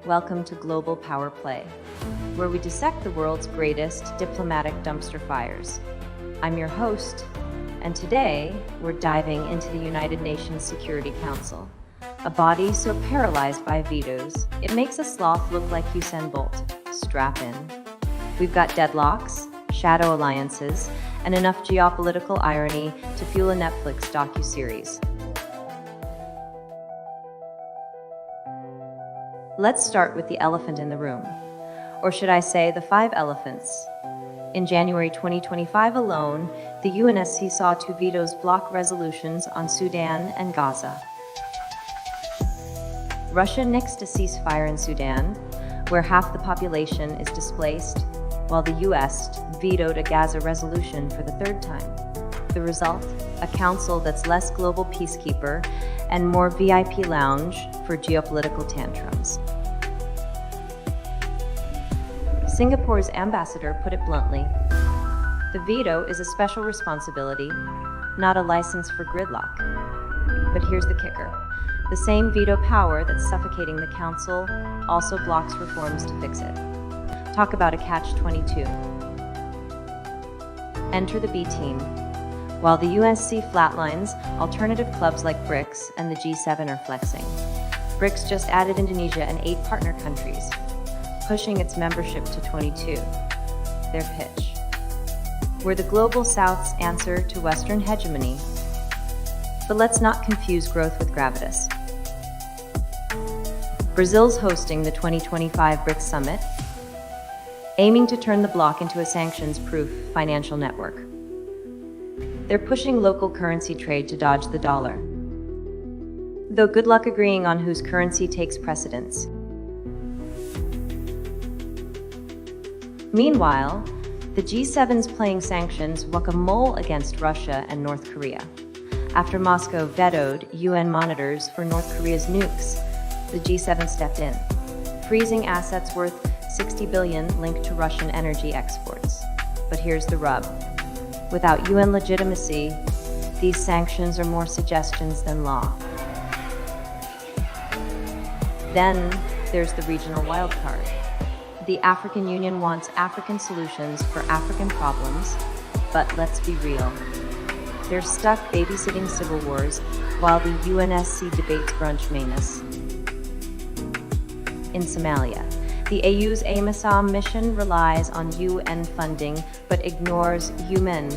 welcome to Global Power Play, where we dissect the world's greatest diplomatic dumpster fires. I'm your host, and today we're diving into the United Nations Security Council, a body so paralyzed by vetoes, it makes a sloth look like Usain Bolt. Strap in. We've got deadlocks, shadow alliances, and enough geopolitical irony to fuel a Netflix docuseries. Let's start with the elephant in the room, or should I say the five elephants. In January 2025 alone, the UNSC saw two vetoes block resolutions on Sudan and Gaza. Russia nixed a ceasefire in Sudan, where half the population is displaced, while the US vetoed a Gaza resolution for the third time. The result? A council that's less global peacekeeper and more VIP lounge for geopolitical tantrums. Singapore's ambassador put it bluntly, the veto is a special responsibility, not a license for gridlock. But here's the kicker. The same veto power that's suffocating the council also blocks reforms to fix it. Talk about a catch-22. Enter the B team. While the UNSC flatlines, alternative clubs like BRICS and the G7 are flexing. BRICS just added Indonesia and 8 partner countries, pushing its membership to 22. Their pitch. We're the Global South's answer to Western hegemony. But let's not confuse growth with gravitas. Brazil's hosting the 2025 BRICS Summit, aiming to turn the bloc into a sanctions-proof financial network. They're pushing local currency trade to dodge the dollar. Though good luck agreeing on whose currency takes precedence. Meanwhile, the G7's playing sanctions whack-a-mole against Russia and North Korea. After Moscow vetoed UN monitors for North Korea's nukes, the G7 stepped in, freezing assets worth $60 billion linked to Russian energy exports. But here's the rub. Without UN legitimacy, these sanctions are more suggestions than law. Then there's the regional wildcard. The African Union wants African solutions for African problems, but let's be real. They're stuck babysitting civil wars while the UNSC debates brunch menace. In Somalia, the AU's AMISOM mission relies on UN funding but ignores human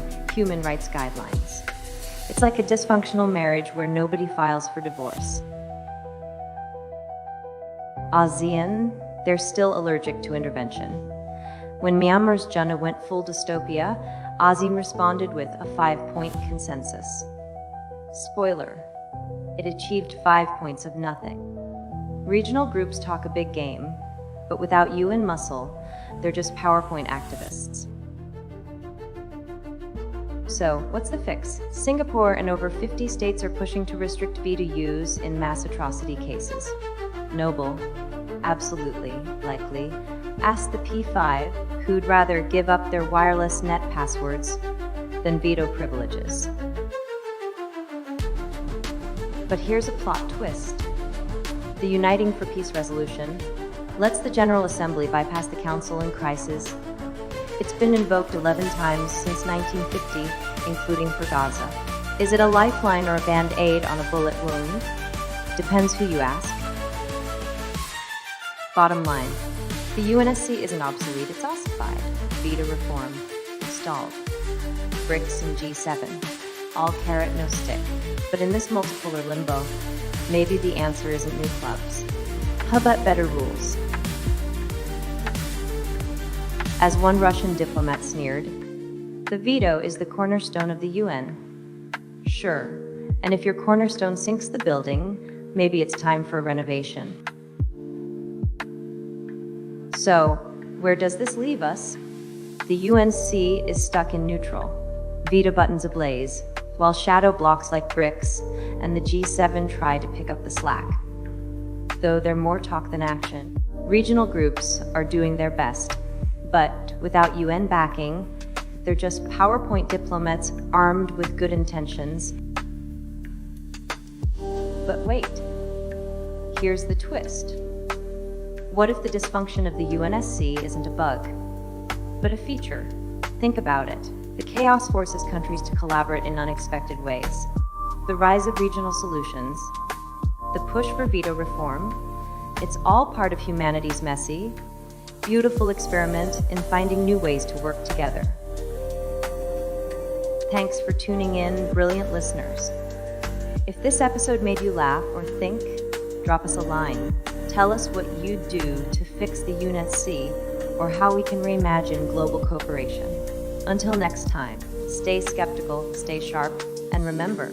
rights guidelines. It's like a dysfunctional marriage where nobody files for divorce. ASEAN, they're still allergic to intervention. When Myanmar's Junta went full dystopia, ASEAN responded with a 5-point consensus. Spoiler, it achieved 5 points of nothing. Regional groups talk a big game, but without UN muscle, they're just PowerPoint activists. So, what's the fix? Singapore and over 50 states are pushing to restrict veto use in mass atrocity cases. Noble, absolutely, likely. Ask the P5, who'd rather give up their wireless net passwords than veto privileges. But here's a plot twist. The Uniting for Peace resolution lets the General Assembly bypass the Council in crisis. It's been invoked 11 times since 1950, including for Gaza. Is it a lifeline or a band-aid on a bullet wound? Depends who you ask. Bottom line, the UNSC isn't obsolete, it's ossified. Veto reform, stalled. BRICS and G7, all carrot, no stick. But in this multipolar limbo, maybe the answer isn't new clubs. How about better rules? As one Russian diplomat sneered, the veto is the cornerstone of the UN. Sure, and if your cornerstone sinks the building, maybe it's time for a renovation. So, where does this leave us? The UNC is stuck in neutral, veto buttons ablaze, while shadow blocks like BRICS and the G7 try to pick up the slack. Though they're more talk than action, regional groups are doing their best, but without UN backing, they're just PowerPoint diplomats armed with good intentions. But wait, here's the twist. What if the dysfunction of the UNSC isn't a bug, but a feature? Think about it. The chaos forces countries to collaborate in unexpected ways. The rise of regional solutions, the push for veto reform, it's all part of humanity's messy, beautiful experiment in finding new ways to work together. Thanks for tuning in, brilliant listeners. If this episode made you laugh or think, drop us a line. Tell us what you'd do to fix the UNSC or how we can reimagine global cooperation. Until next time, stay skeptical, stay sharp, and remember,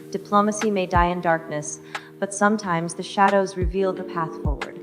diplomacy may die in darkness, but sometimes the shadows reveal the path forward.